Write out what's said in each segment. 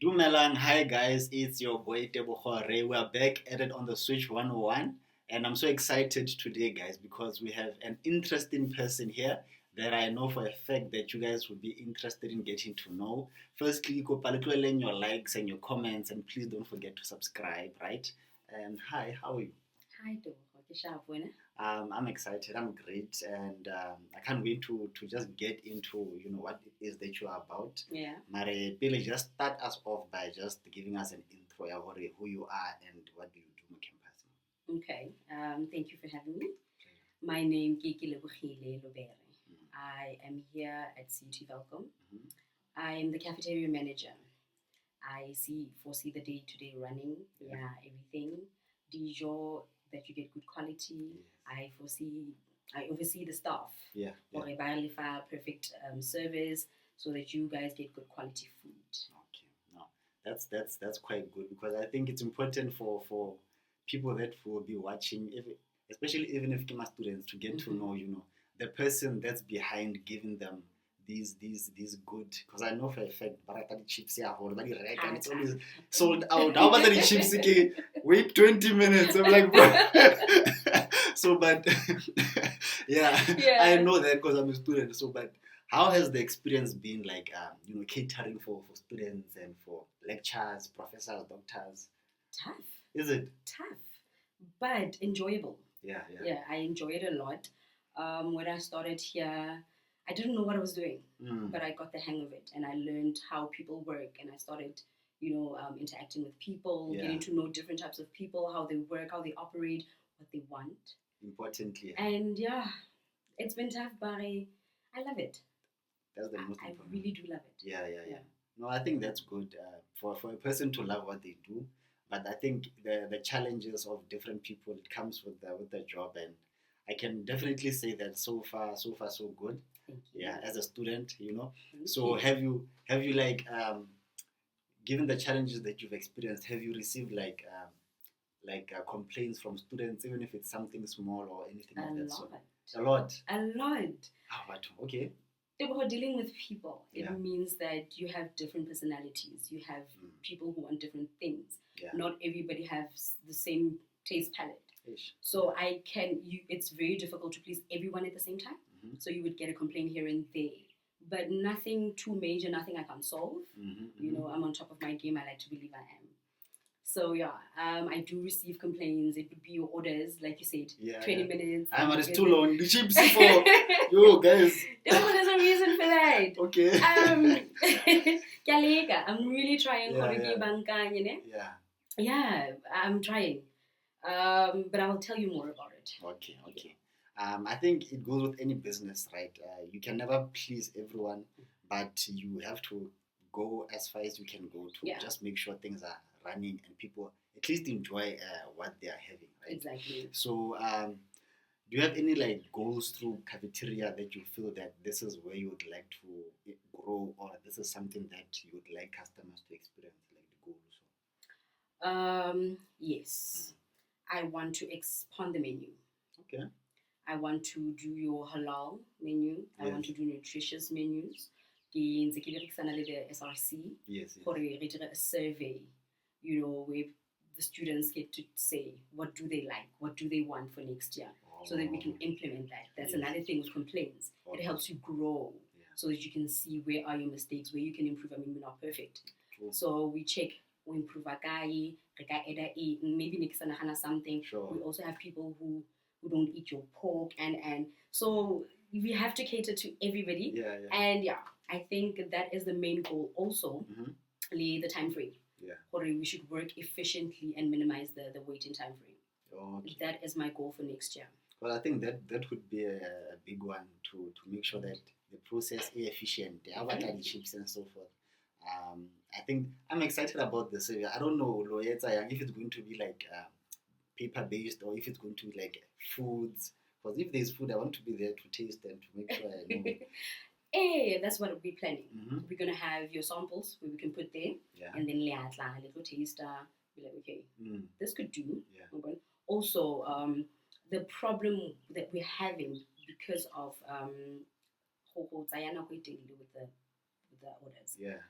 Dumelang, hi guys, it's your boy Kelebogile. We are back at it on the Switch 101, and I'm so excited today, guys, because we have an interesting person here that I know for a fact that you guys would be interested in getting to know. Firstly, go in your likes and your comments, and please don't forget to subscribe, right? And hi, how are you? Hi, Doro. Ke sharp wena? I'm excited. I'm great, and I can't wait to just get into what it is that you are about. Yeah. Mare, Pele, just start us off by just giving us an intro of who you are and what do you do on campus. Okay. Thank you for having me. My name is Kelebogile Lobere. Mm. I am here at CUT Welkom. Mhm. I am the cafeteria manager. I foresee the day-to-day running. Yeah, everything. Dijo that you get good quality. Yes. I oversee the staff. Yeah. For a perfect service so that you guys get good quality food. Okay. No, that's quite good because I think it's important for people that will be watching, especially even if Kima students, to get to know the person that's behind giving them these good, because I know for a fact barata chips here and it's always sold out. How about the chips? Okay, wait 20 minutes. I'm like, bro. So, but yeah, I know that because I'm a student. So, but how has the experience been like, catering for students and for lecturers, professors, doctors? Tough. Is it? Tough, but enjoyable. Yeah. Yeah, I enjoyed it a lot. When I started here, I didn't know what I was doing, but I got the hang of it and I learned how people work and I started, interacting with people, getting to know different types of people, how they work, how they operate, what they want. Importantly. And yeah, it's been tough, but I love it. That's the most I important. really do love it. Yeah. No, I think that's good for a person to love what they do. But I think the challenges of different people, it comes with the job, and I can definitely say that so far so good. Thank you. Yeah, as a student, Thank So you. have you like given the challenges that you've experienced, have you received like complaints from students, even if it's something small or anything of that sort? A lot. A lot. Ah, but okay. If we're dealing with people, Yeah. it means that you have different personalities. You have people who want different things. Yeah. Not everybody has the same taste palette. Ish. So it's very difficult to please everyone at the same time. Mhm. So you would get a complaint here and there. But nothing too major, nothing I can't solve. I'm on top of my game. I like to believe I am. So yeah, I do receive complaints. It would be your orders, like you said, 20 minutes. But it's too long. The chips for you guys. There's a reason for that. Okay. I'm really trying. Yeah, I'm trying. But I'll tell you more about it. Okay. I think it goes with any business, right? You can never please everyone, but you have to go as far as you can go to just make sure things are running and people at least enjoy what they are having, right? Exactly. So, do you have any like goals through cafeteria that you feel that this is where you would like to grow, or this is something that you would like customers to experience, like the goals? Yes. I want to expand the menu. Okay. I want to do your halal menu. I want to do nutritious menus. The SRC. Yes. For a survey, where the students get to say what do they like, what do they want for next year, so that we can implement that. That's another thing with complaints. It helps you grow so that you can see where are your mistakes, where you can improve. I mean, we're not perfect. True. So we check, we improve maybe make something. Sure. We also have people who don't eat your pork, and so we have to cater to everybody. Yeah. And I think that is the main goal also. The time frame. Yeah. Or we should work efficiently and minimize the waiting time frame. Okay. That is my goal for next year. Well, I think that would be a big one to make sure that the process is efficient, the avatar chips and so forth. I think I'm excited about the survey. I don't know, Loyeta, if it's going to be like paper based or if it's going to be like foods. Because if there's food, I want to be there to taste and to make sure I know. Hey, that's what we're planning. We're gonna have your samples where we can put there, and then a little taster. Be like, okay, this could do. Yeah. Also, the problem that we're having because of with the orders. Yeah.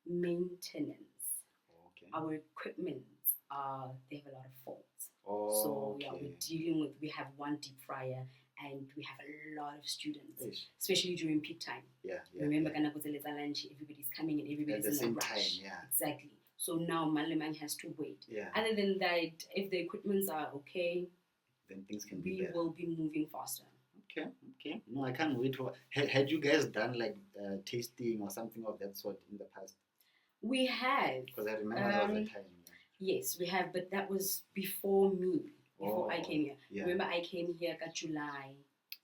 Maintenance. our equipment, they have a lot of faults. Oh, So yeah, we have one deep fryer and we have a lot of students, especially during peak time. Remember, lunch, everybody's coming and everybody's at the in same a rush. time. Exactly. So now Malaman has to wait. Yeah. Other than that, if the equipments are okay, then things can be we better. will be moving faster. Okay. No, I can't wait for. Had you guys done like tasting or something of that sort in the past? We have. Because I remember that was the time. Yes, we have, but that was before me. Before I came here. Yeah. Remember, I came here in July.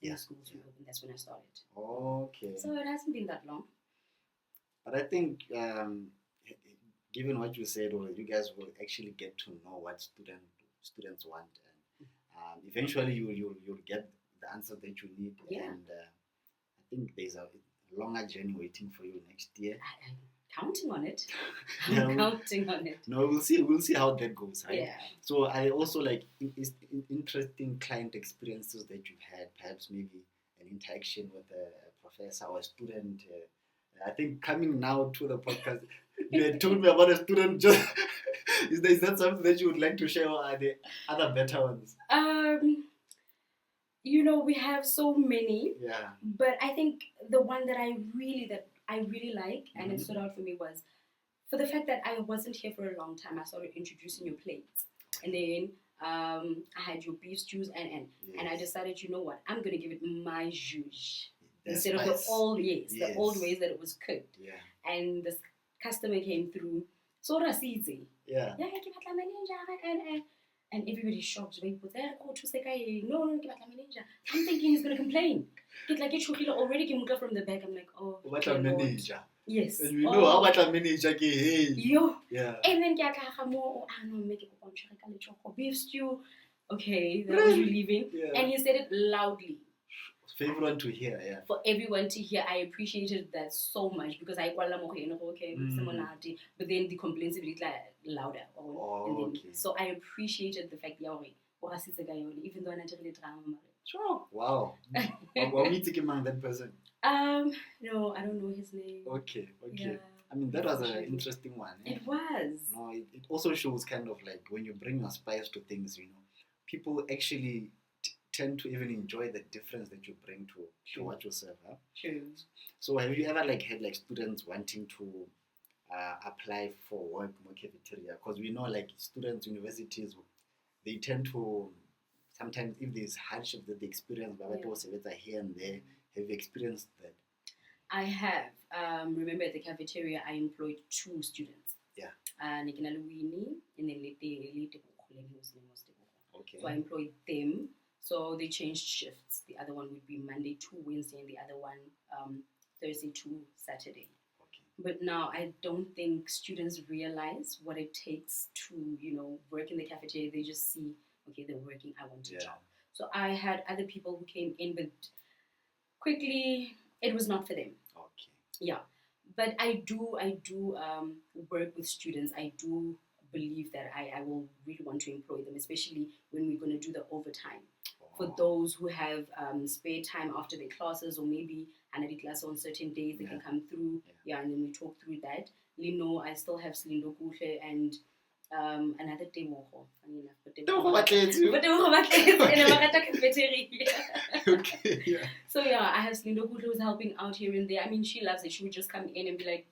When schools reopened, that's when I started. Okay. So it hasn't been that long. But I think, given what you said, you guys will actually get to know what students want, and eventually you'll get the answer that you need. Yeah. And I think there's a longer journey waiting for you next year. I'm counting on it. I'm counting on it. No, we'll see how that goes, right? Yeah. So I also like interesting client experiences that you've had, perhaps maybe an interaction with a professor or a student. I think coming now to the podcast, you had told me about a student. Just is that something that you would like to share, or are there other better ones? We have so many. Yeah. But I think the one that I really like and it stood out for me was for the fact that I wasn't here for a long time. I started introducing your plates, and then I had your beef stews and I decided, you know what, I'm gonna give it my zhuzh instead of the old ways that it was cooked. Yeah. And this customer came through. So Rasidi. Yeah. And everybody's shocked. People there, no, I'm thinking he's gonna complain. Get like it already from the back. I'm like, oh, what a manager. Yes. And you know how much a manager hey. Yo. Yeah. And then make it beef stew. Okay, that was relieving. Yeah. And he said it loudly. For everyone to hear, yeah. For everyone to hear, I appreciated that so much because I but then the complaints were louder. Okay. So I appreciated the fact even though I didn't really drama. Sure. Wow. What meeting among that person? No, I don't know his name. Okay. Yeah. I mean, that was an interesting one. Eh? It was. No, it also shows kind of like when you bring your spice to things, people actually tend to even enjoy the difference that you bring to what you serve. Huh? True. So have you ever had students wanting to apply for work in cafeteria? Because we know students, universities, they tend to sometimes, if there's hardship that they experience, but here and there. Have you experienced that? I have. Remember at the cafeteria, I employed 2 students. Yeah. Nikinala Winnie and then Okay. So I employed them. So they changed shifts. The other one would be Monday to Wednesday, and the other one Thursday to Saturday. Okay. But now I don't think students realize what it takes to work in the cafeteria. They just see, okay, they're working. I want a job. So I had other people who came in, but quickly it was not for them. Okay. Yeah, but I do work with students. I do believe that I will really want to employ them, especially when we're going to do the overtime. For those who have spare time after their classes, or maybe another class on certain days, they can come through. Yeah, and then we talk through that. Lino, I still have Slindo Kuhle and another demo. Okay, yeah. So yeah, I have Slindo Kuhle who's helping out here and there. I mean, she loves it. She would just come in and be like,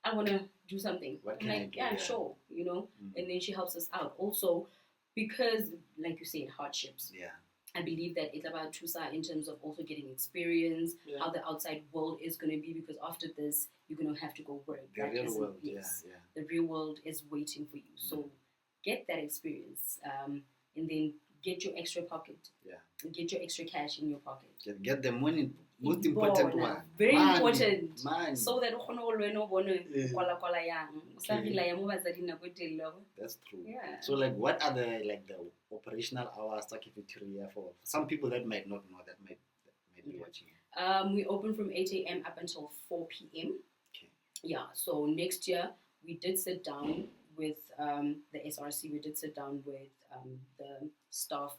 I want to do something. What I'm can like, I do? yeah, sure, and then she helps us out. Also, because, like you said, hardships. Yeah. I believe that it's about Tusa in terms of also getting experience, how the outside world is going to be, because after this, you're going to have to go work. The real world, yes, yeah. The real world is waiting for you. So get that experience, and then get your extra pocket. Yeah. Get your extra cash in your pocket. Get the money. Most important one. Very money. important. Money. So that That's true. Yeah. So what are the operational hours to cafeteria for some people that might not know, that might be watching? We open from 8 a.m. up until 4 p.m. Okay. Yeah. So next year we did sit down with the SRC. We did sit down with the staff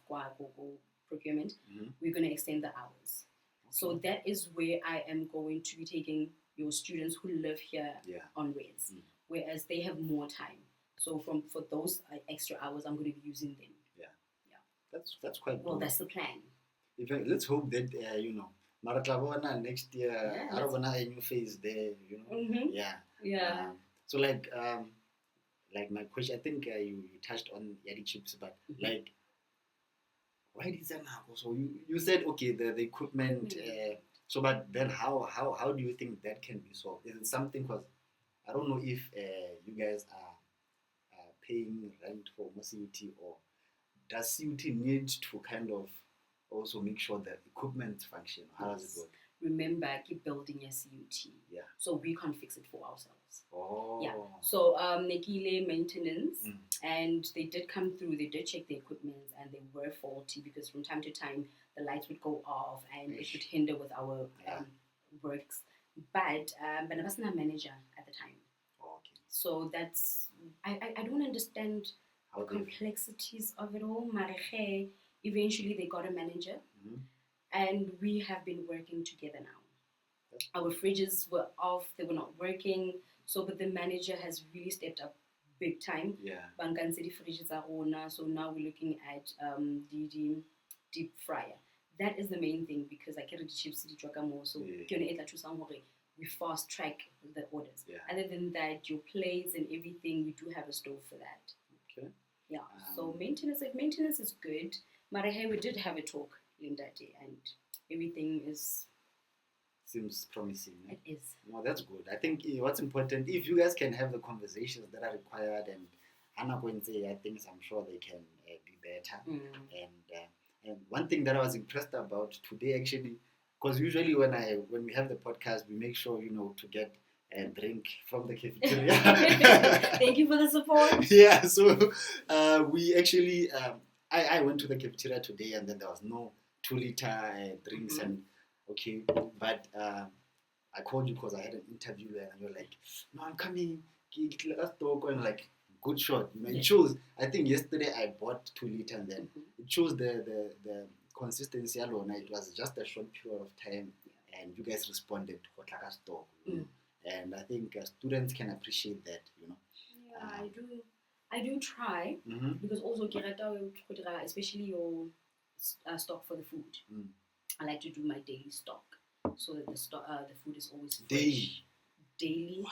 procurement. We're going to extend the hours. So that is where I am going to be taking your students who live here on Wednesday, whereas they have more time. So for those extra hours, I'm going to be using them. That's quite Well, good. that's the plan. Let's hope that Maratlavona next year, Yeah, I want a new phase there, Yeah. So like my question, I think you touched on Yadi chips, but like, why did that happen? So you said okay, the equipment. So but then how do you think that can be solved? Is it something? Because I don't know if you guys are paying rent for CUT, or does CUT need to kind of also make sure that equipment function? How does it work? Remember, keep building your CUT. Yeah. So we can't fix it for ourselves. Oh. Yeah. So Nekile maintenance, and they did come through. They did check the equipment, and they were faulty because from time to time the lights would go off, and it would hinder with our works. But I wasn't a manager at the time. Okay. So that's I don't understand the complexities of it all. Mareche, eventually they got a manager, and we have been working together now. Our fridges were off; they were not working. So, but the manager has really stepped up big time. Yeah. So now we're looking at the deep fryer. That is the main thing because I carry the chips to more. So we fast track the orders. Yeah. Other than that, your plates and everything, we do have a stove for that. Okay. Yeah. So maintenance is good. Marahe, we did have a talk in that day, and everything seems promising. It is. No, that's good. I think what's important, if you guys can have the conversations that are required, and Hannah going to say, I think I'm sure they can be better. And one thing that I was impressed about today, actually, because usually when we have the podcast, we make sure to get a drink from the cafeteria. Thank you for the support. Yeah, so we actually I went to the cafeteria today, and then there was no 2-liter drinks and. Okay, but I called you because I had an interview and you're like, no, I'm coming. Let's talk. And like, good shot. It shows. I think yesterday I bought 2 liters, and then it shows the consistency alone. It was just a short period of time, and you guys responded to what I talk. And I think students can appreciate that. Yeah, I do try because also especially your stock for the food. I like to do my daily stock so that the food is always fresh. Daily. Wow.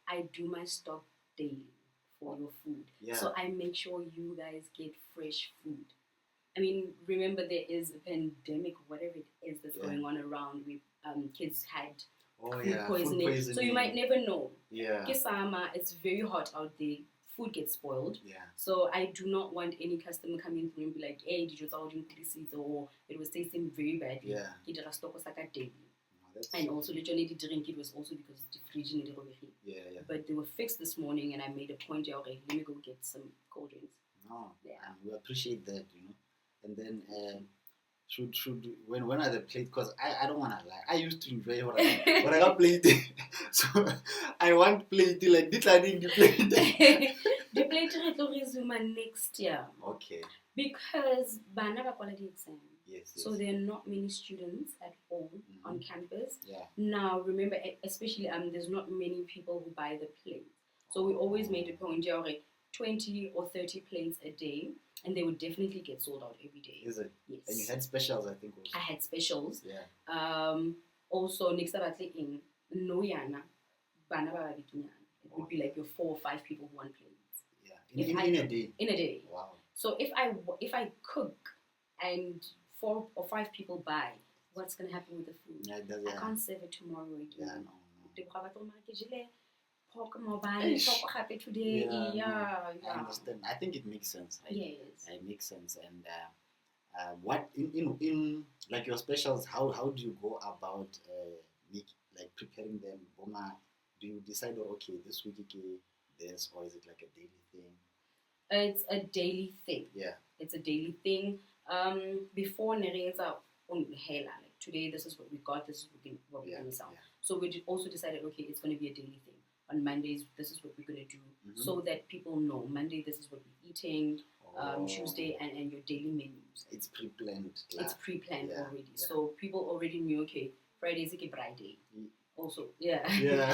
I do my stock daily for your food. Yeah. So I make sure you guys get fresh food. I mean, remember there is a pandemic, whatever it is that's going on around. Kids had food poisoning. So you might never know. Yeah. Kisama, it's very hot out there. Food gets spoiled. Yeah. So I do not want any customer coming through and be like, hey, did you order 3 seeds, or it was tasting very badly. Yeah. And also literally the drink, it was also because the fridge needed over here. Yeah. But they were fixed this morning, and I made a point, okay, let me go get some cold drinks. No. Yeah. We appreciate that, And then should when are the plates? Because I don't want to lie. I used to enjoy what I got plated. So I want plate like this. I need the plate. The plate will resume next year. Okay. Because bana ba quality exam. Yes. So there are not many students at all on campus. Yeah. Now remember, especially there's not many people who buy the plates. So we always made a point, 20 or 30 plates a day. And they would definitely get sold out every day. Is it? Yes. And you had specials, I think, also. I had specials. Yeah. Also, next time in Noyana, it would be like your 4 or 5 people who want plates. Yeah. In a day. In a day. Wow. So if I cook and 4 or 5 people buy, what's going to happen with the food? Yeah, I can't serve it tomorrow again. Yeah, no. Today. Yeah. I understand. I think it makes sense. Right? Yes. It makes sense. And what in like your specials, how do you go about preparing them? Do you decide, okay, this week this, or is it like a daily thing? It's a daily thing. Yeah. It's a daily thing. Before Nereza on Hela, like today this is what we got, this is what we're going to sell. Yeah. So we also decided, okay, it's going to be a daily thing. On Mondays, this is what we're going to do, so that people know. Monday, this is what we're eating. Tuesday, and your daily menus. It's pre-planned. It's pre-planned already. Yeah. So people already knew, okay, Friday is a Friday. Also, yeah. Yeah.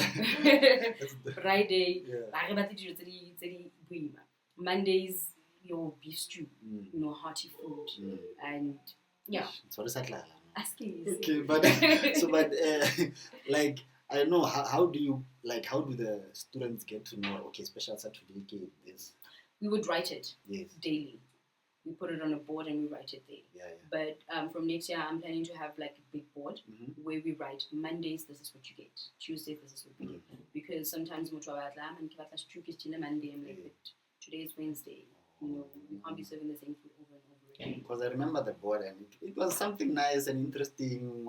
That's the- Friday, yeah. Mondays, your beef stew, Mm. hearty food, Mm. and yeah. Sorry, Saklala. Asking. Okay, but like I know how do the students get to know? Okay, special certificate is We would write it yes. daily. We put it on a board and we write it there. Yeah. But from next year, I'm planning to have like a big board where we write Mondays, this is what you get. Tuesday, this is what you get. Because sometimes Monday, I'm like, but today is Wednesday. We can't be serving the same food over and over again. Because I remember the board and it was something nice and interesting.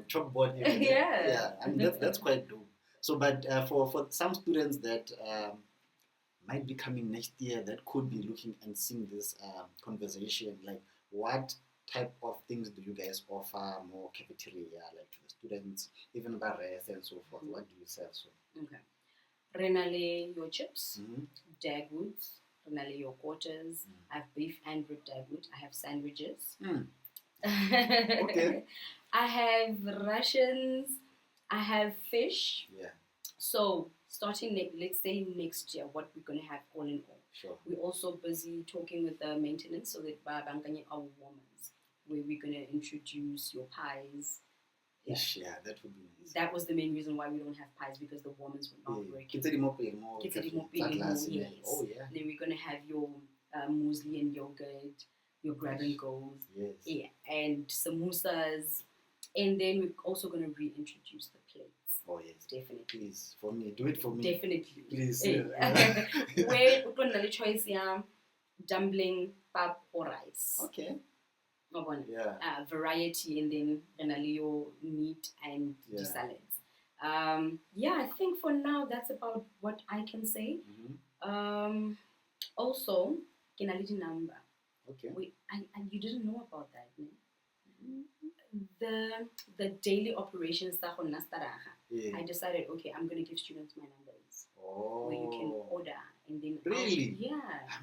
Chalkboard. Yeah. I mean that's quite dope. So, but for some students that might be coming next year that could be looking and seeing this conversation, like what type of things do you guys offer more cafeteria, like to the students, even about rice and so forth? What do you sell? So okay, renale your chips, dagwoods, renale your quarters. I have beef and rib dagwood. I have sandwiches. Okay. I have rations. I have fish. Yeah. So starting let's say next year, what we're gonna have all in all. Sure. We're also busy talking with the maintenance so that by banganya our warmers, where we're gonna introduce your pies. Yeah, that would be nice. That was the main reason why we don't have pies, because the warmers were not working. Yes. Oh yeah. Then we're gonna have your muesli and yogurt, your grab and goes. Yes. Yeah, and samosas, and then we're also gonna reintroduce the plates. Oh yes, definitely. Please, for me, do it for me. Definitely, please. Yeah. Where we're gonna choice dumpling, pap or rice. Okay. Yeah. Variety, and then renalio meat and the salads. I think for now that's about what I can say. Also, kenality number. Okay. You didn't know about that, no? The daily operations I decided, okay, I'm going to give students my numbers where you can order, and then really,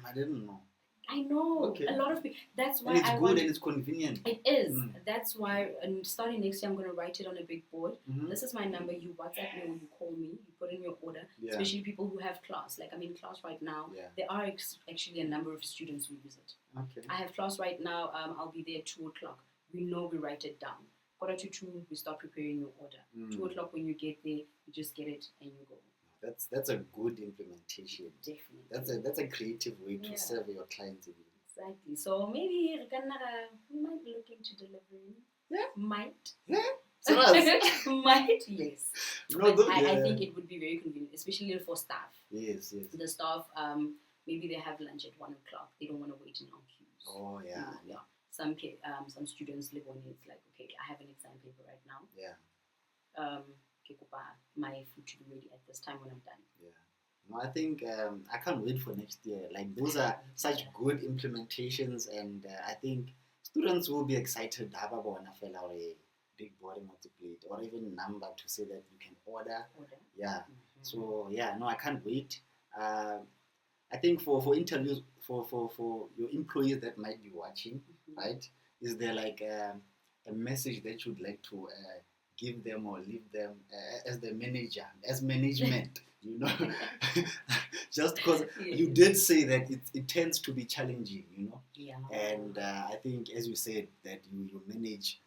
I didn't know. I know. Okay. A lot of people. That's why and it's good and it's convenient. It is. That's why. And starting next year, I'm going to write it on a big board. This is my number. You WhatsApp me or you call me. You put in your order. Yeah. Especially people who have class. Like I'm in class right now. Yeah. There are actually a number of students who visit. Okay. I have class right now. I'll be there at 2:00. We know we write it down. 1:45, we start preparing your order. 2:00 when you get there, you just get it and you go. That's a good implementation. Definitely. That's a creative way to serve your clients. Exactly. So maybe we might be looking to delivering. Yeah. Might. Yeah. Might, yes. No, but I think it would be very convenient, especially for staff. Yes. The staff, maybe they have lunch at 1:00. They don't want to wait in long queues. Oh yeah. Yeah. Some students live on it. It's like, okay, I have an exam paper right now. Yeah. My food should be ready at this time when I'm done. Yeah. No, I think I can't wait for next year. Like those are such good implementations, and I think students will be excited. Big body multiplate or even number to say that you can order. Yeah. So no, I can't wait. I think for interviews for your employees that might be watching, right? Is there like a message that you'd like to give them or leave them as the manager, as management? Just because you did say that it tends to be challenging, Yeah. And I think, as you said, that you manage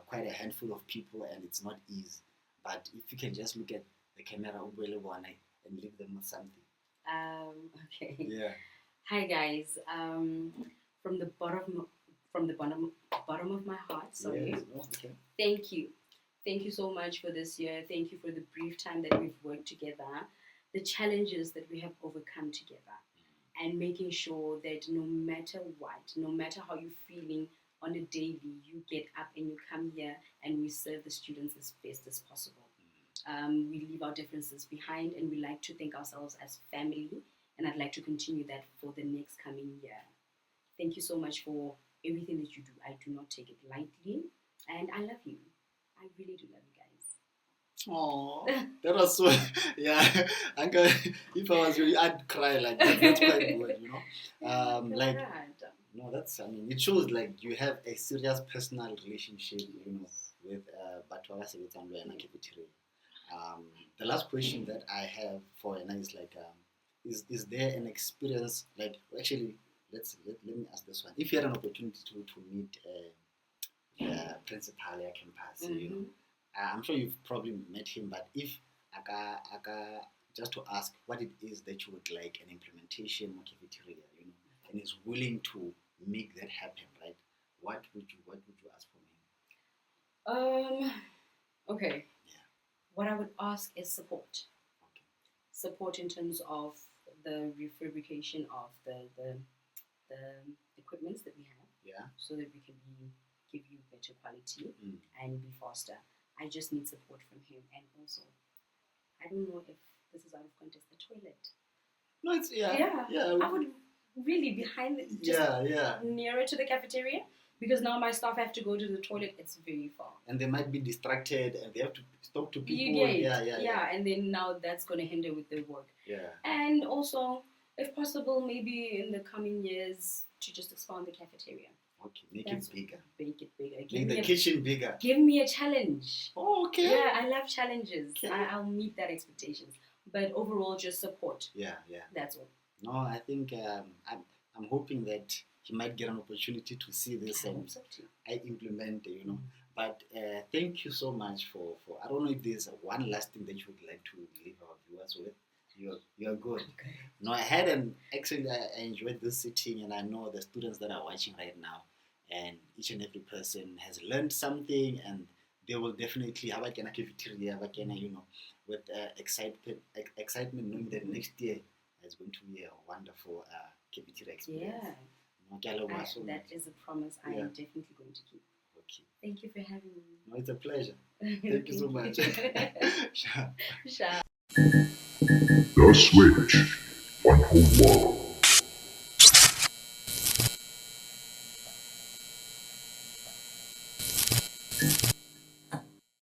quite a handful of people and it's not easy. But if you can just look at the camera and leave them with something. Okay. Yeah. Hi guys. From the bottom of my heart. Sorry. Yes. Okay. Thank you. Thank you so much for this year. Thank you for the brief time that we've worked together, the challenges that we have overcome together, and making sure that no matter what, no matter how you're feeling on a daily, you get up and you come here and we serve the students as best as possible. We leave our differences behind and we like to think ourselves as family, and I'd like to continue that for the next coming year. Thank you so much for everything that you do. I do not take it lightly, and I love you. I really do love you guys. Oh, that was so, yeah. Uncle, if I was you, I'd cry. Like that's quite good, No, it shows like you have a serious personal relationship, with Batwala Sebetsang Lo Yena Cafeteria. The last question that I have for Yena is like, is there an experience, like, actually, let me ask this one. If you had an opportunity to meet the principal at campus, you know, I'm sure you've probably met him, but if just to ask what it is that you would like an implementation of cafeteria, you know, and is willing to make that happen, right? What would you ask from him? Okay. Yeah. What I would ask is support. Okay. Support in terms of the refabrication of the equipments that we have. Yeah. So that we can give you better quality and be faster. I just need support from him, and also, I don't know if this is out of context. The toilet. No, it's yeah. I would really behind it, just nearer to the cafeteria, because now my staff have to go to the toilet. It's very far, and they might be distracted, and they have to talk to people. Yeah, and then now that's going to hinder with their work. Yeah, and also, if possible, maybe in the coming years to just expand the cafeteria. Okay, make it bigger. Make it bigger. Make the kitchen bigger. Give me a challenge. Oh, okay. Yeah, I love challenges. Okay. I'll meet that expectations. But overall, just support. Yeah. That's all. No, I think I'm hoping that he might get an opportunity to see this and I implement, you know. But thank you so much for I don't know if there's one last thing that you would like to leave our viewers with. You're good. Okay. No, I enjoyed this sitting, and I know the students that are watching right now, and each and every person has learned something, and they will definitely have a cafeteria, you know, with excitement knowing that next year is going to be a wonderful cafeteria experience. Yeah. That is a promise I am definitely going to keep. Okay. Thank you for having me. No, it's a pleasure. Thank you so much. Sure. The Switch, one whole world.